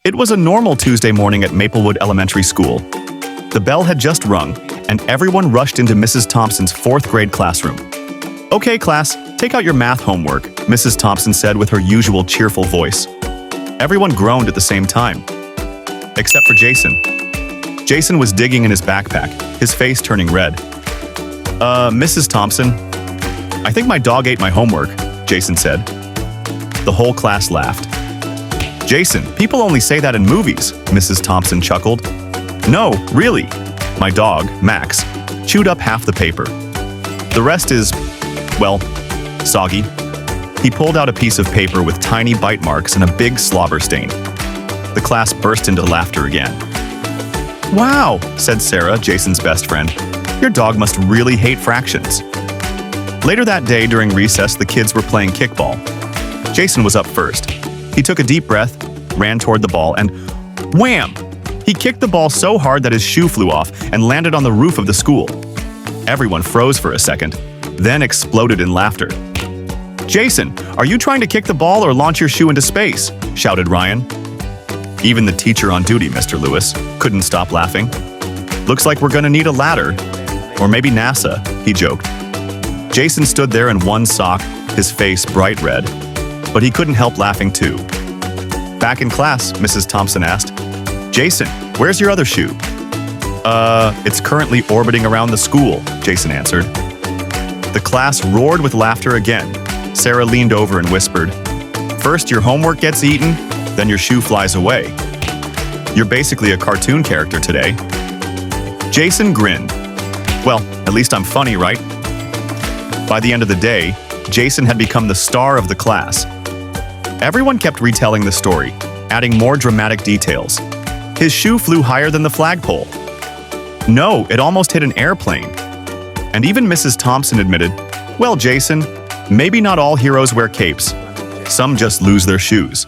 It was a normal Tuesday morning at Maplewood Elementary School. The bell had just rung, and everyone rushed into Mrs. Thompson's fourth grade classroom. "Okay, class, take out your math homework," Mrs. Thompson said with her usual cheerful voice. Everyone groaned at the same time, except for Jason. Jason was digging in his backpack, his face turning red. Mrs. Thompson, I think my dog ate my homework," Jason said. The whole class laughed. "Jason, people only say that in movies," Mrs. Thompson chuckled. "No, really. My dog, Max, chewed up half the paper. The rest is, well, soggy." He pulled out a piece of paper with tiny bite marks and a big slobber stain. The class burst into laughter again. "Wow," said Sarah, Jason's best friend. "Your dog must really hate fractions." Later that day during recess, the kids were playing kickball. Jason was up first. He took a deep breath, ran toward the ball, and wham! He kicked the ball so hard that his shoe flew off and landed on the roof of the school. Everyone froze for a second, then exploded in laughter. "Jason, are you trying to kick the ball or launch your shoe into space?" shouted Ryan. Even the teacher on duty, Mr. Lewis, couldn't stop laughing. "Looks like we're gonna need a ladder. Or maybe NASA," he joked. Jason stood there in one sock, his face bright red, but he couldn't help laughing too. "Back in class," Mrs. Thompson asked. "Jason, where's your other shoe?" It's currently orbiting around the school," Jason answered. The class roared with laughter again. Sarah leaned over and whispered, "First your homework gets eaten, then your shoe flies away. You're basically a cartoon character today." Jason grinned. "Well, at least I'm funny, right?" By the end of the day, Jason had become the star of the class. Everyone kept retelling the story, adding more dramatic details. His shoe flew higher than the flagpole. No, it almost hit an airplane. And even Mrs. Thompson admitted, "Well, Jason, maybe not all heroes wear capes. Some just lose their shoes."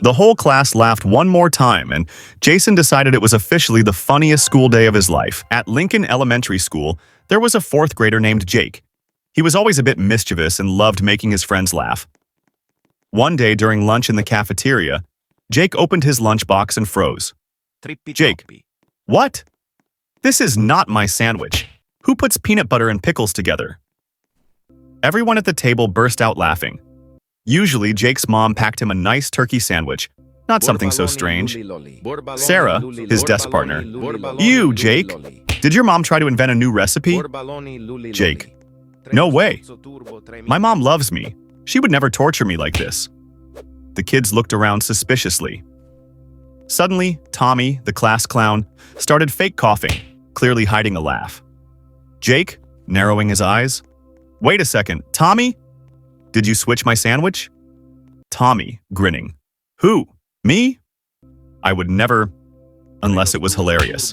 The whole class laughed one more time, and Jason decided it was officially the funniest school day of his life. At Lincoln Elementary School, there was a fourth grader named Jake. He was always a bit mischievous and loved making his friends laugh. One day during lunch in the cafeteria, Jake opened his lunchbox and froze. "Jake, what? This is not my sandwich. Who puts peanut butter and pickles together?" Everyone at the table burst out laughing. Usually, Jake's mom packed him a nice turkey sandwich, not something so strange. Sarah, his desk partner, "Ew, Jake. Did your mom try to invent a new recipe?" Jake, "No way. My mom loves me. She would never torture me like this." The kids looked around suspiciously. Suddenly, Tommy, the class clown, started fake coughing, clearly hiding a laugh. Jake, narrowing his eyes, "Wait a second, Tommy? Did you switch my sandwich?" Tommy, grinning, "Who? Me? I would never," unless it was hilarious.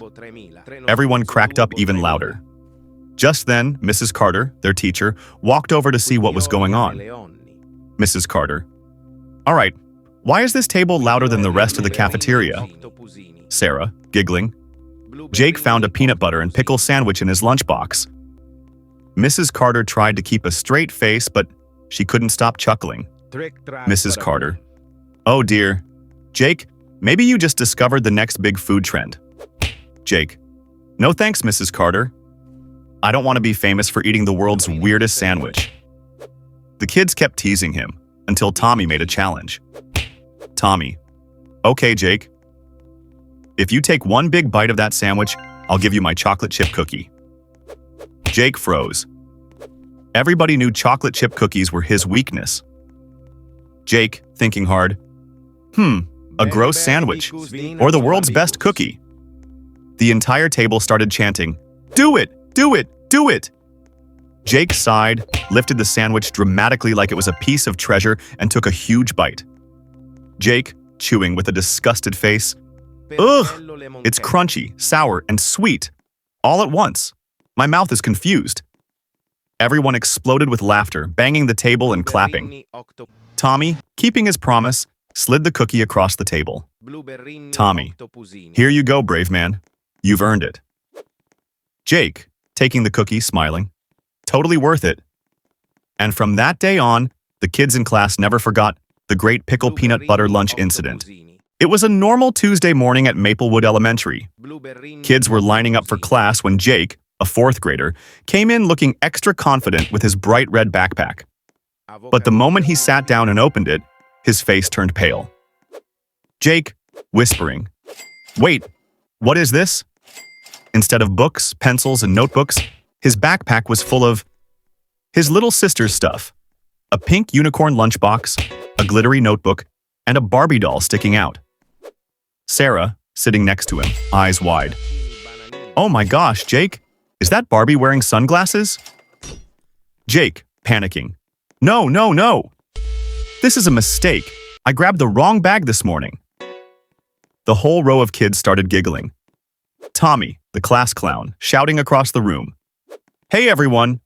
Everyone cracked up even louder. Just then, Mrs. Carter, their teacher, walked over to see what was going on. Mrs. Carter, "All right, why is this table louder than the rest of the cafeteria?" Sarah, giggling, "Jake found a peanut butter and pickle sandwich in his lunchbox." Mrs. Carter tried to keep a straight face, but she couldn't stop chuckling. Mrs. Carter, "Oh dear. Jake, maybe you just discovered the next big food trend." Jake, "No thanks, Mrs. Carter. I don't want to be famous for eating the world's weirdest sandwich." The kids kept teasing him until Tommy made a challenge. Tommy, "Okay, Jake. If you take one big bite of that sandwich, I'll give you my chocolate chip cookie." Jake froze. Everybody knew chocolate chip cookies were his weakness. Jake, thinking hard, a gross sandwich, or the world's best cookie. The entire table started chanting, "Do it! Do it! Do it!" Jake sighed, lifted the sandwich dramatically like it was a piece of treasure, and took a huge bite. Jake, chewing with a disgusted face, "Ugh! It's crunchy, sour, and sweet. All at once. My mouth is confused." Everyone exploded with laughter, banging the table and clapping. Tommy, keeping his promise, slid the cookie across the table. Tommy, "Here you go, brave man. You've earned it." Jake, taking the cookie, smiling, "Totally worth it." And from that day on, the kids in class never forgot the great pickle peanut butter lunch incident. It was a normal Tuesday morning at Maplewood Elementary. Kids were lining up for class when Jake, a fourth grader, came in looking extra confident with his bright red backpack. But the moment he sat down and opened it, his face turned pale. Jake, whispering, "Wait, what is this?" Instead of books, pencils, and notebooks, his backpack was full of his little sister's stuff. A pink unicorn lunchbox, a glittery notebook, and a Barbie doll sticking out. Sarah, sitting next to him, eyes wide. "Oh my gosh, Jake, is that Barbie wearing sunglasses?" Jake, panicking. "No, no, no! This is a mistake. I grabbed the wrong bag this morning." The whole row of kids started giggling. Tommy, the class clown, shouting across the room. "Hey everyone!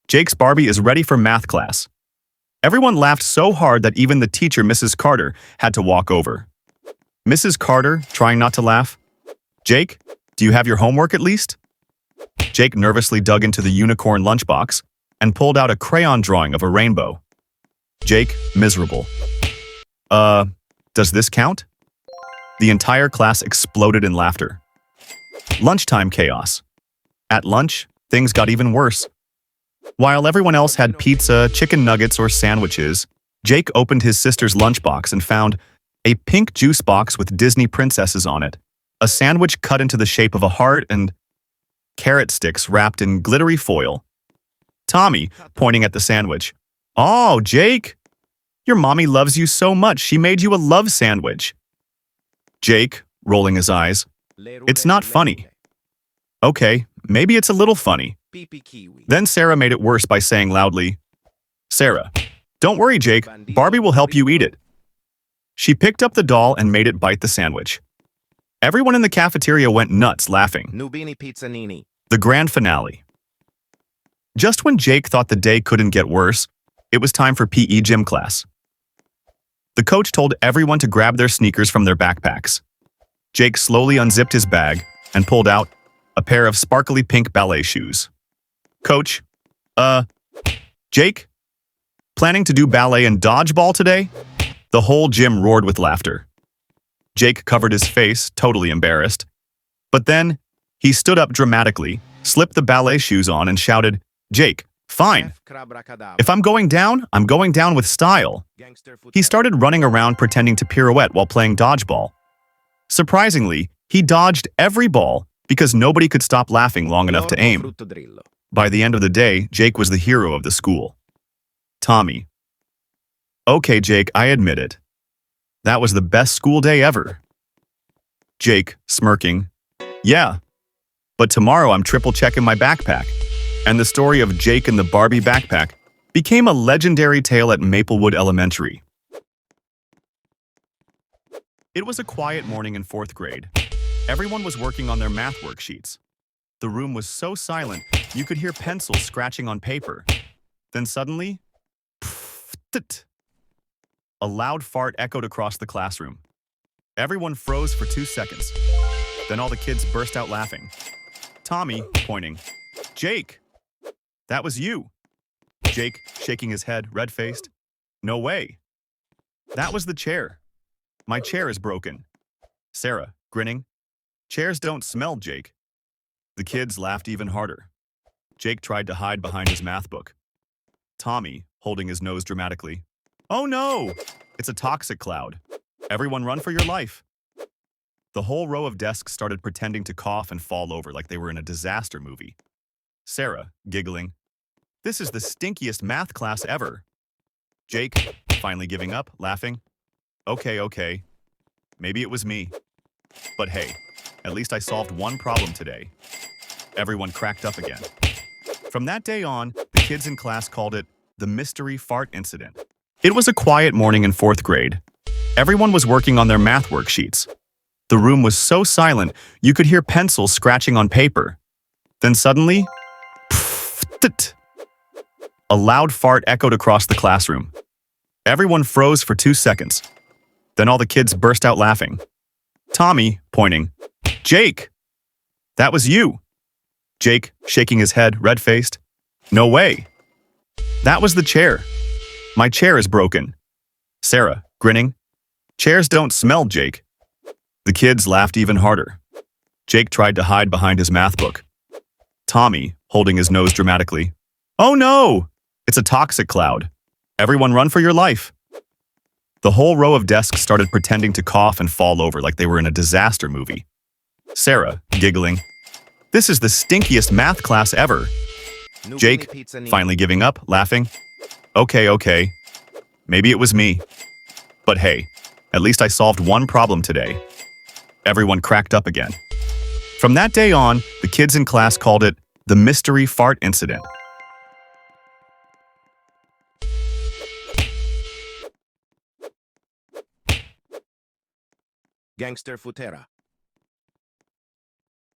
Jake's Barbie is ready for math class." Everyone laughed so hard that even the teacher, Mrs. Carter, had to walk over. Mrs. Carter, trying not to laugh. "Jake, do you have your homework at least?" Jake nervously dug into the unicorn lunchbox and pulled out a crayon drawing of a rainbow. Jake, miserable. Does this count?" The entire class exploded in laughter. Lunchtime chaos. At lunch, things got even worse. While everyone else had pizza, chicken nuggets, or sandwiches, Jake opened his sister's lunchbox and found a pink juice box with Disney princesses on it, a sandwich cut into the shape of a heart, and carrot sticks wrapped in glittery foil. Tommy, pointing at the sandwich. "Oh, Jake! Your mommy loves you so much, she made you a love sandwich." Jake, rolling his eyes. "It's not funny." "Okay, maybe it's a little funny." Then Sarah made it worse by saying loudly, "Sarah, don't worry, Jake, Barbie will help you eat it." She picked up the doll and made it bite the sandwich. Everyone in the cafeteria went nuts laughing. The grand finale. Just when Jake thought the day couldn't get worse, it was time for PE gym class. The coach told everyone to grab their sneakers from their backpacks. Jake slowly unzipped his bag and pulled out a pair of sparkly pink ballet shoes. "Coach, Jake? Planning to do ballet and dodgeball today?" The whole gym roared with laughter. Jake covered his face, totally embarrassed. But then, he stood up dramatically, slipped the ballet shoes on, and shouted, "Jake, fine. If I'm going down with style." He started running around pretending to pirouette while playing dodgeball. Surprisingly, he dodged every ball because nobody could stop laughing long enough to aim. By the end of the day, Jake was the hero of the school. Tommy. "Okay, Jake, I admit it. That was the best school day ever." Jake, smirking. "Yeah, but tomorrow I'm triple checking my backpack." And the story of Jake and the Barbie backpack became a legendary tale at Maplewood Elementary. It was a quiet morning in fourth grade. Everyone was working on their math worksheets. The room was so silent, you could hear pencils scratching on paper. Then suddenly, pfft, a loud fart echoed across the classroom. Everyone froze for 2 seconds. Then all the kids burst out laughing. Tommy, pointing. "Jake, that was you." Jake, shaking his head, red-faced. "No way. That was the chair. My chair is broken." Sarah, grinning. "Chairs don't smell, Jake." The kids laughed even harder. Jake tried to hide behind his math book. Tommy, holding his nose dramatically. "Oh no! It's a toxic cloud. Everyone run for your life." The whole row of desks started pretending to cough and fall over like they were in a disaster movie. Sarah, giggling. "This is the stinkiest math class ever." Jake, finally giving up, laughing. Okay. Maybe it was me. But hey, at least I solved one problem today." Everyone cracked up again. From that day on, the kids in class called it the mystery fart incident. It was a quiet morning in fourth grade. Everyone was working on their math worksheets. The room was so silent, you could hear pencils scratching on paper. Then suddenly, pfft, a loud fart echoed across the classroom. Everyone froze for 2 seconds. Then all the kids burst out laughing. Tommy, pointing. "Jake, that was you." Jake, shaking his head, red-faced. "No way. That was the chair. My chair is broken." Sarah, grinning. "Chairs don't smell, Jake." The kids laughed even harder. Jake tried to hide behind his math book. Tommy, holding his nose dramatically. Oh no! It's a toxic cloud. Everyone run for your life. The whole row of desks started pretending to cough and fall over like they were in a disaster movie. Sarah, giggling. This is the stinkiest math class ever. Jake, finally giving up, laughing. Okay. Maybe it was me. But hey, at least I solved one problem today. Everyone cracked up again. From that day on, the kids in class called it the mystery fart incident. Gangster Futera.